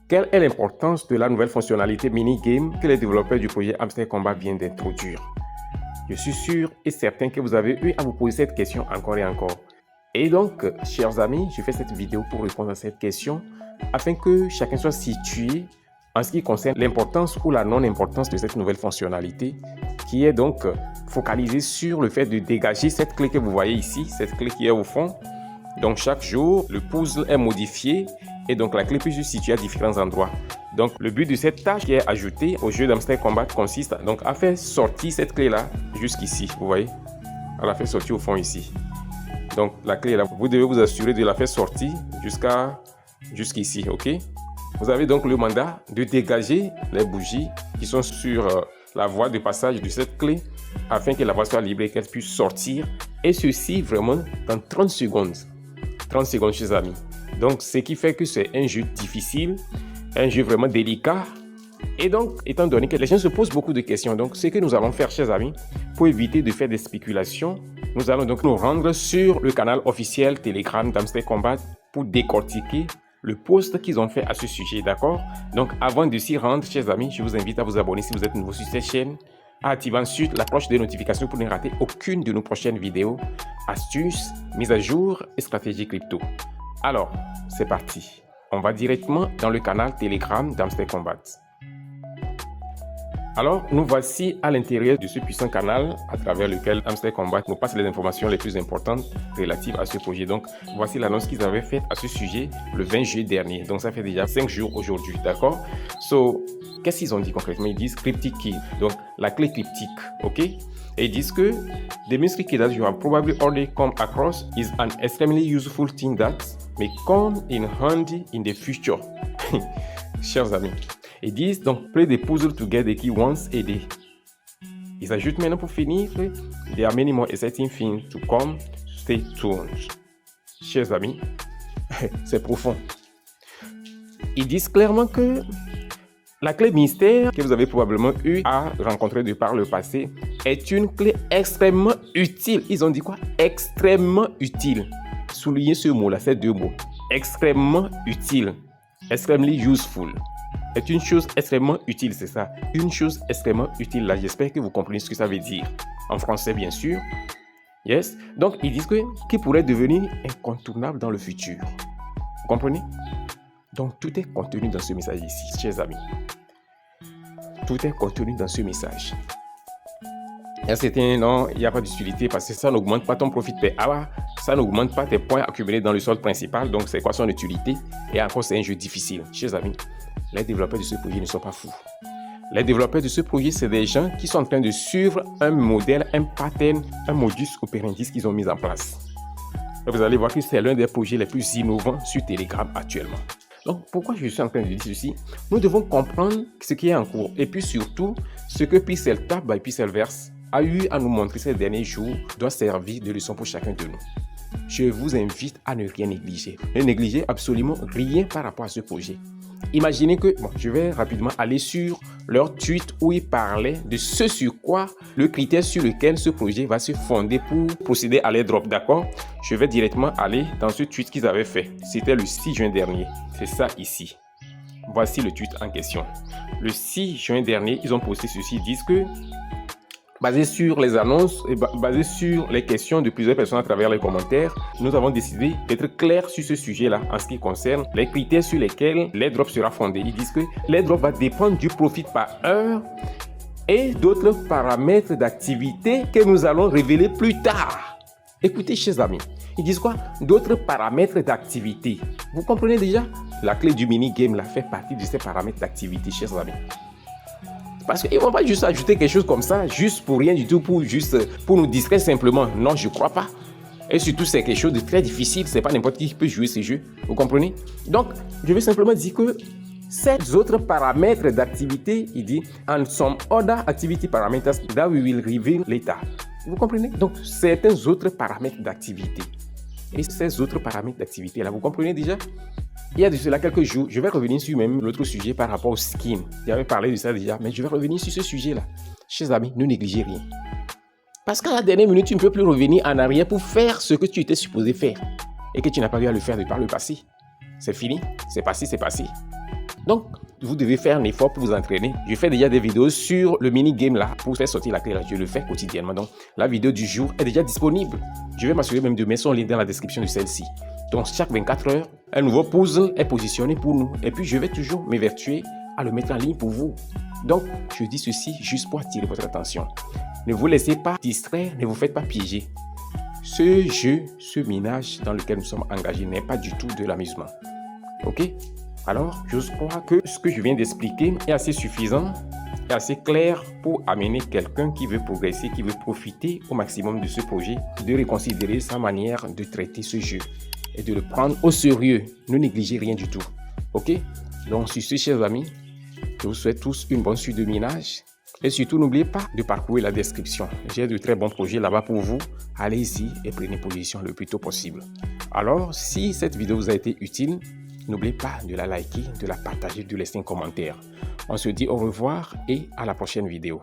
Quelle est l'importance de la nouvelle fonctionnalité mini-game que les développeurs du projet Hamster Kombat viennent d'introduire? Je suis sûr et certain que vous avez eu à vous poser cette question encore et encore. Et donc, chers amis, je fais cette vidéo pour répondre à cette question afin que chacun soit situé en ce qui concerne l'importance ou la non-importance de cette nouvelle fonctionnalité qui est donc focalisée sur le fait de dégager cette clé que vous voyez ici, cette clé qui est au fond. Donc, chaque jour, le puzzle est modifié et donc la clé peut se situer à différents endroits. Donc, le but de cette tâche qui est ajoutée au jeu d'Hamster Kombat consiste donc à faire sortir cette clé-là jusqu'ici, vous voyez. On la fait sortir au fond ici. Donc, la clé là, vous devez vous assurer de la faire sortir jusqu'ici, ok? Vous avez donc le mandat de dégager les bougies qui sont sur la voie de passage de cette clé afin que la voie soit libre et qu'elle puisse sortir. Et ceci vraiment dans 30 secondes. 30 secondes, chers amis. Donc, ce qui fait que c'est un jeu difficile, un jeu vraiment délicat. Et donc, étant donné que les gens se posent beaucoup de questions, donc ce que nous allons faire, chers amis, pour éviter de faire des spéculations, nous allons donc nous rendre sur le canal officiel Telegram d'Hamster Kombat pour décortiquer le post qu'ils ont fait à ce sujet, d'accord? Donc, avant de s'y rendre, chers amis, je vous invite à vous abonner si vous êtes nouveau sur cette chaîne, à activer ensuite la cloche de notification pour ne rater aucune de nos prochaines vidéos, astuces, mises à jour et stratégies crypto. Alors, c'est parti. On va directement dans le canal Telegram d'Hamster Kombat. Alors, nous voici à l'intérieur de ce puissant canal à travers lequel Hamster Kombat nous passe les informations les plus importantes relatives à ce projet. Donc, voici l'annonce qu'ils avaient faite à ce sujet le 20 juillet dernier. Donc, ça fait déjà 5 jours aujourd'hui, d'accord? Qu'est-ce qu'ils ont dit concrètement? Ils disent cryptic key, donc la clé cryptique, ok? Et ils disent que the mystery key that you have probably already come across is an extremely useful thing that may come in handy in the future. Chers amis, ils disent donc play the puzzle to get the key once a day. Ils ajoutent maintenant pour finir, there are many more exciting things to come, stay tuned. Chers amis, c'est profond. Ils disent clairement que la clé mystère que vous avez probablement eu à rencontrer de par le passé est une clé extrêmement utile. Ils ont dit quoi? Extrêmement utile. Soulignez ce mot-là, ces deux mots. Extrêmement utile. Extremely useful. Est une chose extrêmement utile, c'est ça. Une chose extrêmement utile, là, j'espère que vous comprenez ce que ça veut dire. En français, bien sûr. Yes. Donc, ils disent qu'il pourrait devenir incontournable dans le futur. Vous comprenez? Donc, tout est contenu dans ce message ici, chers amis. Tout est contenu dans ce message. Et c'était non, il n'y a pas d'utilité parce que ça n'augmente pas ton profit per hour, ça n'augmente pas tes points accumulés dans le solde principal. Donc, c'est quoi son utilité? Et encore, c'est un jeu difficile. Chers amis, les développeurs de ce projet ne sont pas fous. Les développeurs de ce projet, c'est des gens qui sont en train de suivre un modèle, un pattern, un modus operandi qu'ils ont mis en place. Et vous allez voir que c'est l'un des projets les plus innovants sur Telegram actuellement. Donc, pourquoi je suis en train de dire ceci? Nous devons comprendre ce qui est en cours et puis surtout, ce que Pixeltab by Pixelverse a eu à nous montrer ces derniers jours doit servir de leçon pour chacun de nous. Je vous invite à ne rien négliger. Ne négligez absolument rien par rapport à ce projet. Imaginez que, je vais rapidement aller sur leur tweet où ils parlaient de ce sur quoi, le critère sur lequel ce projet va se fonder pour procéder à l'airdrop, d'accord? Je vais directement aller dans ce tweet qu'ils avaient fait. C'était le 6 juin dernier. C'est ça ici. Voici le tweet en question. Le 6 juin dernier, ils ont posté ceci. Ils disent que, basé sur les annonces et basé sur les questions de plusieurs personnes à travers les commentaires, nous avons décidé d'être clairs sur ce sujet-là en ce qui concerne les critères sur lesquels l'airdrop sera fondé. Ils disent que l'airdrop va dépendre du profit par heure et d'autres paramètres d'activité que nous allons révéler plus tard. Écoutez, chers amis, ils disent quoi? D'autres paramètres d'activité. Vous comprenez déjà? La clé du mini-game là fait partie de ces paramètres d'activité, chers amis. Parce qu'ils ne vont pas juste ajouter quelque chose comme ça, juste pour rien du tout, pour nous distraire simplement. Non, je ne crois pas. Et surtout, c'est quelque chose de très difficile. Ce n'est pas n'importe qui peut jouer ces jeux. Vous comprenez? Donc, je vais simplement dire que ces autres paramètres d'activité, il dit, and some other activity parameters that we will reveal later. Vous comprenez? Donc, certains autres paramètres d'activité. Et ces autres paramètres d'activité-là, vous comprenez déjà? Il y a de cela quelques jours, je vais revenir sur même l'autre sujet par rapport au skin. J'avais parlé de ça déjà, mais je vais revenir sur ce sujet-là. Chers amis, ne négligez rien. Parce qu'à la dernière minute, tu ne peux plus revenir en arrière pour faire ce que tu étais supposé faire et que tu n'as pas eu à le faire de par le passé. C'est fini, c'est passé, c'est passé. Donc, vous devez faire un effort pour vous entraîner. Je fais déjà des vidéos sur le mini-game là, pour faire sortir la clé là. Je le fais quotidiennement. Donc, la vidéo du jour est déjà disponible. Je vais m'assurer même de mettre son lien dans la description de celle-ci. Donc, chaque 24 heures, un nouveau puzzle est positionné pour nous. Et puis, je vais toujours m'évertuer à le mettre en ligne pour vous. Donc, je dis ceci juste pour attirer votre attention. Ne vous laissez pas distraire, ne vous faites pas piéger. Ce jeu, ce minage dans lequel nous sommes engagés n'est pas du tout de l'amusement. Ok? Alors, je crois que ce que je viens d'expliquer est assez suffisant et assez clair pour amener quelqu'un qui veut progresser, qui veut profiter au maximum de ce projet, de reconsidérer sa manière de traiter ce jeu et de le prendre au sérieux. Ne négligez rien du tout. Ok? Donc, sur ce, chers amis, je vous souhaite tous une bonne suite de minage. Et surtout, n'oubliez pas de parcourir la description. J'ai de très bons projets là-bas pour vous. Allez-y et prenez position le plus tôt possible. Alors, si cette vidéo vous a été utile, n'oubliez pas de la liker, de la partager, de laisser un commentaire. On se dit au revoir et à la prochaine vidéo.